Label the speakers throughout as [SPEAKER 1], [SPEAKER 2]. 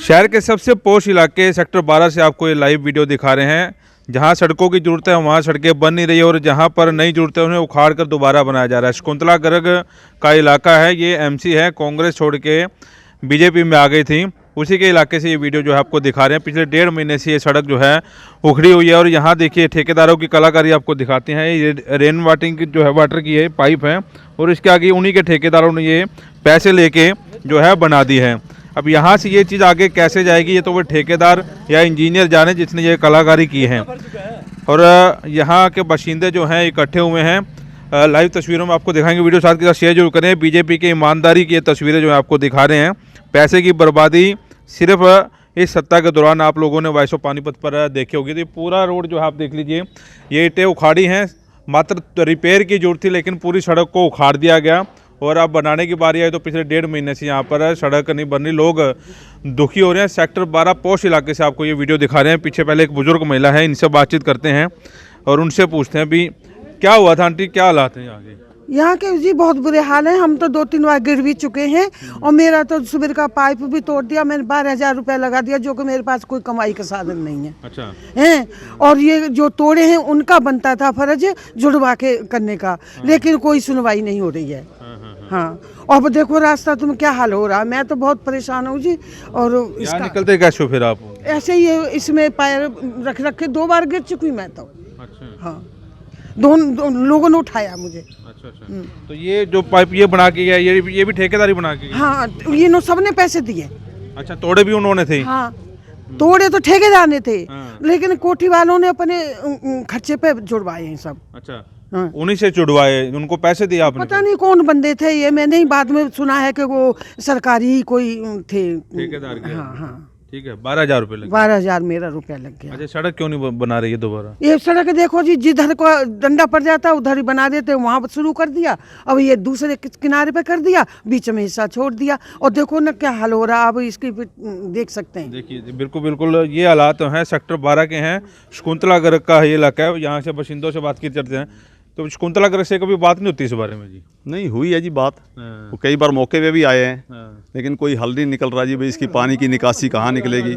[SPEAKER 1] शहर के सबसे पोश इलाके सेक्टर 12 से आपको ये लाइव वीडियो दिखा रहे हैं। जहां सड़कों की जरूरत है वहां सड़कें बन नहीं रही और जहां पर नई जरूरत है उन्हें उखाड़ कर दोबारा बनाया जा रहा है। शकुंतला गर्ग का इलाका है, ये एमसी है, कांग्रेस छोड़ के बीजेपी में आ गई थी, उसी के इलाके से ये वीडियो जो है आपको दिखा रहे हैं। पिछले 1.5 महीने से ये सड़क जो है उखड़ी हुई है और यहाँ देखिए ठेकेदारों की कलाकारी आपको दिखाते हैं। ये रेन वाटिंग की जो है वाटर की ये पाइप है और इसके आगे उन्हीं के ठेकेदारों ने ये पैसे लेके जो है बना दी है। अब यहाँ से ये चीज़ आगे कैसे जाएगी ये तो वो ठेकेदार या इंजीनियर जाने जिसने ये कलाकारी की है। और यहाँ के बाशिंदे जो हैं इकट्ठे हुए हैं। लाइव तस्वीरों में आपको दिखाएंगे, वीडियो साथ के साथ शेयर जरूर करें। बीजेपी की ईमानदारी की ये तस्वीरें जो है आपको दिखा रहे हैं। पैसे की बर्बादी सिर्फ इस सत्ता के दौरान आप लोगों ने वॉइस ऑफ पानीपत पर देखी होगी। तो ये पूरा रोड जो है आप देख लीजिए, ये ईंटें उखाड़ी हैं, मात्र रिपेयर की जरूरत थी लेकिन पूरी सड़क को उखाड़ दिया गया और अब बनाने की बारी आई तो पिछले 1.5 महीने से यहाँ पर सड़क नहीं बन रही, लोग दुखी हो रहे हैं। सेक्टर 12 पोश इलाके से आपको ये वीडियो दिखा रहे हैं। पीछे पहले एक बुजुर्ग महिला है, इनसे बातचीत करते हैं और उनसे पूछते हैं भी क्या हुआ था आंटी, क्या हालात हैं
[SPEAKER 2] यहाँ के जी बहुत बुरे हाल हैं। हम तो 2-3 बार गिर भी चुके हैं और मेरा तो सुबह का पाइप भी तोड़ दिया। मैंने 12,000 रुपया लगा दिया जो कि मेरे पास कोई कमाई का साधन नहीं है। अच्छा है। और ये जो तोड़े हैं उनका बनता था फर्ज जुड़वा के करने का, लेकिन कोई सुनवाई नहीं हो रही है। हाँ, और देखो रास्ता तुम क्या हाल हो रहा है, मैं तो बहुत परेशान हूँ जी। और इसका
[SPEAKER 1] निकलते कैसे फिर आप?
[SPEAKER 2] ऐसे ही इसमें पैर रख रख के 2 बार गिर चुकी मैं तो। अच्छा। हाँ, दोनों लोगों ने उठाया मुझे। अच्छा।
[SPEAKER 1] तो ये जो पाइप ये बना के गया ये भी ठेकेदारी बना के गया?
[SPEAKER 2] हाँ, ये सबने पैसे दिए। अच्छा,
[SPEAKER 1] तोड़े भी उन्होंने थे?
[SPEAKER 2] हाँ, तोड़े तो ठेकेदार ने थे। हाँ। लेकिन कोठी वालों ने अपने खर्चे पे जुड़वाए हैं सब। अच्छा। हाँ। उन्हीं से जुड़वाए, उनको पैसे दिए आपने? पता नहीं कौन बंदे थे ये, मैंने ही बाद में सुना है कि वो सरकारी ही कोई थे ठेकेदार के। हाँ हाँ,
[SPEAKER 1] ठीक है। 12,000 रुपये लगे?
[SPEAKER 2] 12,000 मेरा रुपया लग गया।
[SPEAKER 1] अच्छा, सड़क क्यों नहीं बना रही है दोबारा?
[SPEAKER 2] ये सड़क देखो जी, जिधर को डंडा पड़ जाता है उधर ही बना देते, वहाँ शुरू कर दिया, अब ये दूसरे किनारे पे कर दिया, बीच में हिस्सा छोड़ दिया और देखो ना क्या हाल हो रहा है। अब इसकी देख सकते हैं। देखिए
[SPEAKER 1] बिल्कुल बिल्कुल ये हालात हैं। सेक्टर 12 के हैं, शकुंतला गर्ग का ये इलाका है। यहाँ से बाशिंदों से बात की चलते हैं तो शकुंतला गर्ग से कभी बात नहीं होती इस बारे में? जी
[SPEAKER 3] नहीं हुई है जी बात। वो कई बार मौके पे भी आए हैं लेकिन कोई हल नहीं निकल रहा जी। भाई इसकी पानी की निकासी कहाँ निकलेगी,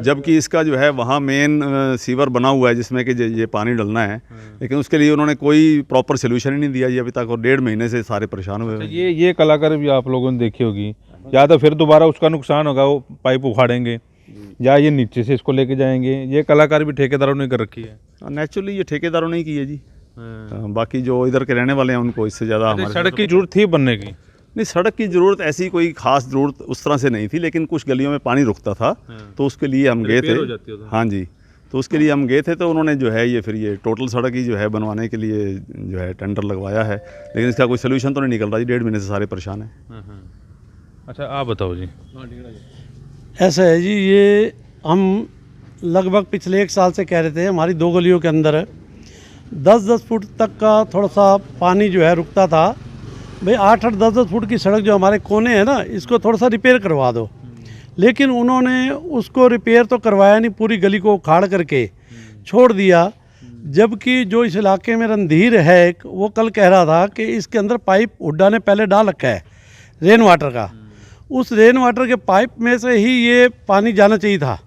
[SPEAKER 3] जबकि इसका जो है वहाँ मेन सीवर बना हुआ है जिसमें कि ये पानी डलना है, लेकिन उसके लिए उन्होंने कोई प्रॉपर सोल्यूशन ही नहीं दिया जी अभी तक और 1.5 महीने से सारे परेशान हुए।
[SPEAKER 1] ये कलाकार भी आप लोगों ने देखी होगी, या तो फिर दोबारा उसका नुकसान होगा, वो पाइप उखाड़ेंगे या ये नीचे से इसको लेके जाएंगे। ये कलाकार भी ठेकेदारों ने कर रखी है।
[SPEAKER 3] नेचुरली ये ठेकेदारों ने ही की है जी। बाकी जो इधर के रहने वाले हैं उनको इससे ज़्यादा हमारे
[SPEAKER 1] सड़क की जरूरत थी बनने की?
[SPEAKER 3] नहीं, सड़क की ज़रूरत ऐसी कोई ख़ास ज़रूरत उस तरह से नहीं थी, लेकिन कुछ गलियों में पानी रुकता था तो उसके लिए हम गए थे। हाँ जी, तो उसके लिए हम गए थे तो उन्होंने जो है ये फिर ये टोटल सड़क ही जो है बनवाने के लिए जो है टेंडर लगवाया है, लेकिन इसका कोई सोल्यूशन तो नहीं निकल रहा जी। 1.5 महीने से सारे परेशान हैं।
[SPEAKER 1] अच्छा, आप बताओ जी।
[SPEAKER 4] ऐसा है जी, ये हम लगभग पिछले 1 साल से कह रहे थे, हमारी 2 गलियों के अंदर 10-10 फुट तक का थोड़ा सा पानी जो है रुकता था। भाई 8-8, 10-10 फुट की सड़क जो हमारे कोने हैं ना, इसको थोड़ा सा रिपेयर करवा दो। लेकिन उन्होंने उसको रिपेयर तो करवाया नहीं, पूरी गली को उखाड़ करके छोड़ दिया। जबकि जो इस इलाके में रणधीर है एक, वो कल कह रहा था कि इसके अंदर पाइप हुड्डा ने पहले डाल रखा है रेन वाटर का, उस रेन वाटर के पाइप में से ही ये पानी जाना चाहिए था,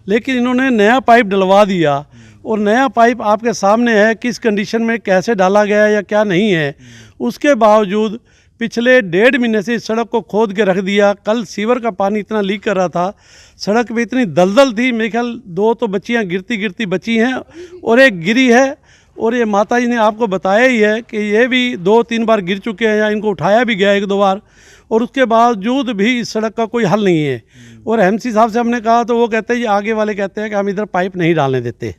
[SPEAKER 4] लेकिन इन्होंने नया पाइप डलवा दिया। और नया पाइप आपके सामने है किस कंडीशन में कैसे डाला गया है या क्या नहीं है। उसके बावजूद पिछले 1.5 महीने से इस सड़क को खोद के रख दिया। कल सीवर का पानी इतना लीक कर रहा था, सड़क पे इतनी दलदल थी, मेरे ख्याल 2 तो बच्चियाँ गिरती गिरती बची हैं और एक गिरी है। और ये माता जी ने आपको बताया ही है कि ये भी 2-3 बार गिर चुके हैं या इनको उठाया भी गया 1-2 बार, और उसके बावजूद भी इस सड़क का कोई हल नहीं है। और एमसी साहब से हमने कहा तो वो कहते हैं ये आगे वाले कहते हैं कि हम इधर पाइप नहीं डालने देते।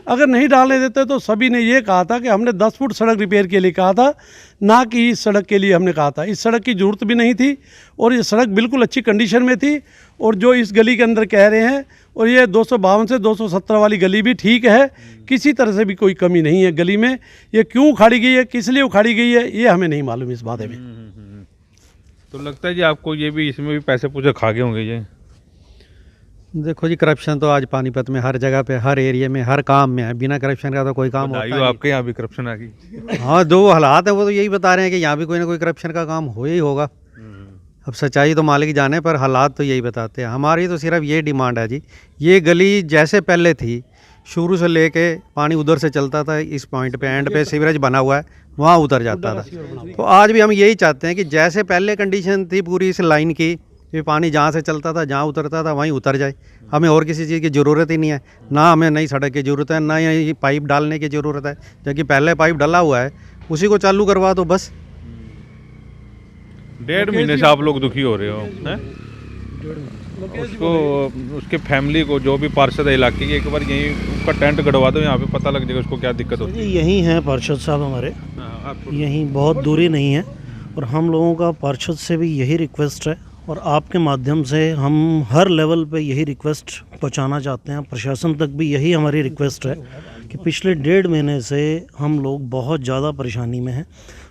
[SPEAKER 4] अगर नहीं डालने देते तो सभी ने ये कहा था कि हमने 10 फुट सड़क रिपेयर के लिए कहा था, ना कि इस सड़क के लिए हमने कहा था। इस सड़क की ज़रूरत भी नहीं थी और ये सड़क बिल्कुल अच्छी कंडीशन में थी। और जो इस गली के अंदर कह रहे हैं, और ये 252 से 217 वाली गली भी ठीक है, किसी तरह से भी कोई कमी नहीं है गली में। ये क्यों उखाड़ी गई है, किस लिए उखाड़ी गई है, ये हमें नहीं मालूम इस बारे में।
[SPEAKER 1] तो लगता है जी आपको ये भी इसमें भी पैसे पूछे खा गए होंगे ये?
[SPEAKER 5] देखो जी, करप्शन तो आज पानीपत में हर जगह पे, हर एरिया में, हर काम में है। बिना करप्शन का तो कोई काम होता नहीं।
[SPEAKER 1] आपके यहाँ भी करप्शन आ गई?
[SPEAKER 5] हाँ, जो हालात है वो तो यही बता रहे हैं कि यहाँ भी कोई ना कोई करप्शन का काम हो ही होगा, अब सच्चाई तो मालिक जाने, पर हालात तो यही बताते हैं। हमारी तो सिर्फ ये डिमांड है जी, ये गली जैसे पहले थी, शुरू से लेके पानी उधर से चलता था, इस पॉइंट पे एंड पे सीवरेज बना हुआ है, वहाँ उतर जाता था। तो आज भी हम यही चाहते हैं कि जैसे पहले कंडीशन थी पूरी इस लाइन की, कि पानी जहाँ से चलता था, जहाँ उतरता था वहीं उतर जाए। हमें और किसी चीज़ की ज़रूरत ही नहीं है, ना हमें नई सड़क की ज़रूरत है, ना ही पाइप डालने की ज़रूरत है। जबकि पहले पाइप डला हुआ है, उसी को चालू करवा दो बस।
[SPEAKER 1] 1.5 महीने से आप लोग दुखी हो रहे हो हैं? उसको, उसके फैमिली को, जो भी पार्षद है इलाके की, एक बार यहीं उसका टेंट गड़वा दो, यहाँ पे पता लग जाएगा उसको क्या दिक्कत होती है।
[SPEAKER 6] यहीं हैं पार्षद साहब हमारे, यहीं बहुत दूरी नहीं है। और हम लोगों का पार्षद से भी यही रिक्वेस्ट है, और आपके माध्यम से हम हर लेवल पे यही रिक्वेस्ट पहुंचाना चाहते हैं, प्रशासन तक भी यही हमारी रिक्वेस्ट है कि पिछले 1.5 महीने से हम लोग बहुत ज़्यादा परेशानी में हैं।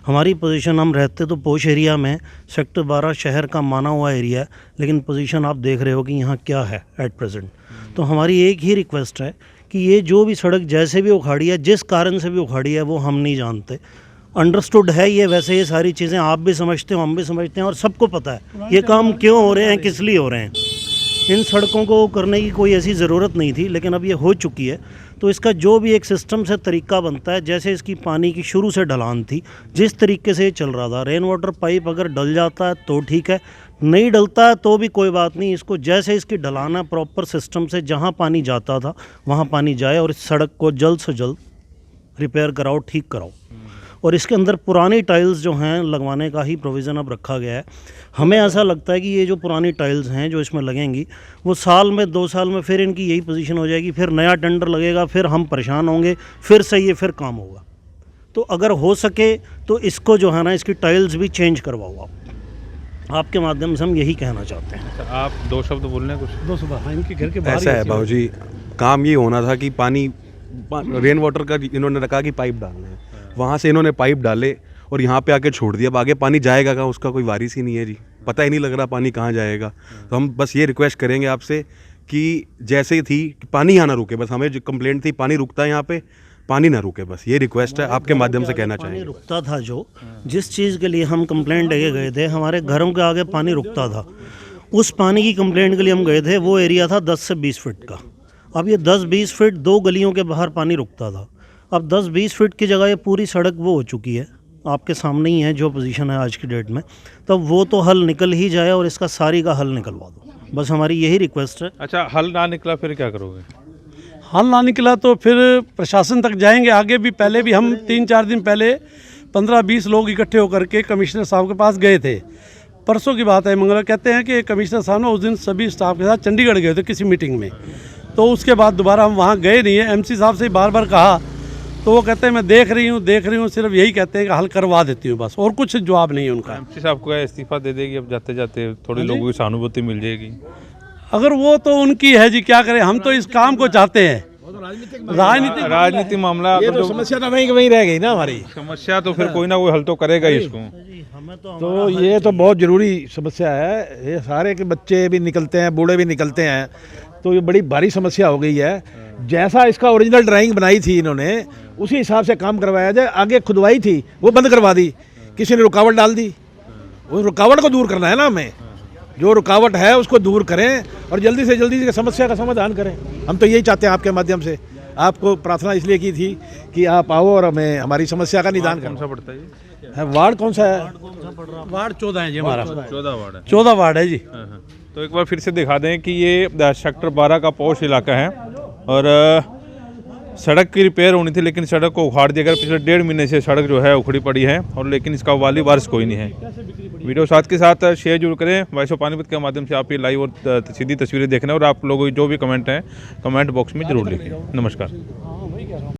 [SPEAKER 6] हमारी पोजीशन, हम रहते तो पोश एरिया में, सेक्टर 12 शहर का माना हुआ एरिया है, लेकिन पोजीशन आप देख रहे हो कि यहाँ क्या है एट प्रेजेंट। तो हमारी एक ही रिक्वेस्ट है कि ये जो भी सड़क जैसे भी उखाड़ी है, जिस कारण से भी उखाड़ी है, वो हम नहीं जानते, अंडरस्टूड है ये। वैसे ये सारी चीज़ें आप भी समझते हो, हम भी समझते हैं, और सबको पता है ये काम क्यों हो रहे हैं, किस लिए हो रहे हैं। इन सड़कों को करने की कोई ऐसी ज़रूरत नहीं थी, लेकिन अब ये हो चुकी है। तो इसका जो भी एक सिस्टम से तरीका बनता है, जैसे इसकी पानी की शुरू से ढलान थी, जिस तरीके से ये चल रहा था, रेन वाटर पाइप अगर डल जाता है तो ठीक है, नहीं डलता है तो भी कोई बात नहीं। इसको जैसे इसकी ढलान है, प्रॉपर सिस्टम से जहाँ पानी जाता था वहाँ पानी जाए, और इस सड़क को जल्द से जल्द रिपेयर कराओ, ठीक कराओ। और इसके अंदर पुरानी टाइल्स जो हैं लगवाने का ही प्रोविज़न अब रखा गया है। हमें ऐसा लगता है कि ये जो पुरानी टाइल्स हैं जो इसमें लगेंगी, वो साल में 2 साल में फिर इनकी यही पोजीशन हो जाएगी, फिर नया टेंडर लगेगा, फिर हम परेशान होंगे, फिर से ये फिर काम होगा। तो अगर हो सके तो इसको जो है ना, इसकी टाइल्स भी चेंज करवाओ आप। आपके माध्यम से हम यही कहना चाहते हैं।
[SPEAKER 1] आप 2 शब्द बोल रहे हैं कुछ?
[SPEAKER 4] 2 सुबह, हाँ, इनके घर के बाहर
[SPEAKER 7] ऐसा है बाबू जी, काम ये होना था कि पानी रेन वाटर का इन्होंने रखा कि पाइप डालना है, वहाँ से इन्होंने पाइप डाले और यहाँ पे आके छोड़ दिया। अब आगे पानी जाएगा कहाँ, उसका कोई वारिस ही नहीं है जी, पता ही नहीं लग रहा पानी कहाँ जाएगा। तो हम बस ये रिक्वेस्ट करेंगे आपसे कि जैसे थी कि पानी यहाँ ना रुके, बस हमें जो कंप्लेंट थी पानी रुकता है यहाँ पे, पानी ना रुके, बस ये रिक्वेस्ट है, आपके माध्यम से कहना
[SPEAKER 6] पानी
[SPEAKER 7] चाहेंगे।
[SPEAKER 6] रुकता था, जो जिस चीज़ के लिए हम कंप्लेंट लेके गए थे, हमारे घरों के आगे पानी रुकता था, उस पानी की कंप्लेंट के लिए हम गए थे। वो एरिया था 10 से 20 फीट का। अब ये 10-20 फीट 2 गलियों के बाहर पानी रुकता था। अब 10-20 फीट की जगह ये पूरी सड़क वो हो चुकी है, आपके सामने ही है जो पोजीशन है आज की डेट में। तब वो तो हल निकल ही जाए और इसका सारी का हल निकलवा दो, बस हमारी यही रिक्वेस्ट है।
[SPEAKER 1] अच्छा, हल ना निकला फिर क्या करोगे?
[SPEAKER 4] हल ना निकला तो फिर प्रशासन तक जाएंगे। आगे भी, पहले भी हम 3-4 दिन पहले 15-20 लोग इकट्ठे होकर के कमिश्नर साहब के पास गए थे। परसों की बात है, मंगलवार, कहते हैं कि कमिश्नर साहब ने उस दिन सभी स्टाफ के साथ चंडीगढ़ गए थे किसी मीटिंग में। तो उसके बाद दोबारा हम वहाँ गए नहीं है। एमसी साहब से बार बार कहा तो वो कहते हैं मैं देख रही हूँ, सिर्फ यही कहते हैं कि हल करवा देती हूँ, बस, और कुछ जवाब नहीं है उनका।
[SPEAKER 1] एमसी साहब को इस्तीफा दे देगी अब जाते जाते, थोड़ी लोगों की सहानुभूति मिल जाएगी।
[SPEAKER 4] अगर वो तो उनकी है जी, क्या करें, हम तो इस काम को चाहते हैं। राजनीतिक
[SPEAKER 1] मामला,
[SPEAKER 8] ये तो समस्या तो वहीं रह गई ना हमारी
[SPEAKER 1] समस्या, तो फिर कोई ना कोई हल तो करेगा ही इसको।
[SPEAKER 8] तो ये तो बहुत ज़रूरी समस्या है। ये सारे के बच्चे भी निकलते हैं, बूढ़े भी निकलते हैं, तो ये बड़ी भारी समस्या हो गई है। जैसा इसका ओरिजिनल ड्राइंग बनाई थी इन्होंने, उसी हिसाब से काम करवाया जाए। आगे खुदवाई थी वो बंद करवा दी, किसी ने रुकावट डाल दी। वो रुकावट को दूर करना है ना हमें, जो रुकावट है उसको दूर करें और जल्दी से जल्दी समस्या का समाधान करें। हम तो यही चाहते हैं आपके माध्यम से। आपको प्रार्थना इसलिए की थी कि आप आओ और हमें हमारी समस्या का निदान करें।
[SPEAKER 1] कौन सा पड़ता है?
[SPEAKER 8] वार्ड कौन सा है?
[SPEAKER 4] वार्ड 14 है जी हमारा।
[SPEAKER 1] 14 वार्ड है।
[SPEAKER 4] 14 वार्ड है जी।
[SPEAKER 1] तो एक बार फिर से दिखा दें कि ये सेक्टर 12 का पॉश इलाका है और सड़क की रिपेयर होनी थी, लेकिन सड़क को उखाड़ दिया गया। पिछले 1.5 महीने से सड़क जो है उखड़ी पड़ी है और लेकिन इसका वाली वारिस कोई नहीं है। वीडियो साथ के साथ शेयर जरूर करें। वॉइस ऑफ पानीपत के माध्यम से आप ये लाइव और सीधी तस्वीरें देखना, और आप लोगों की जो भी कमेंट हैं कमेंट बॉक्स में जरूर लिखें। नमस्कार।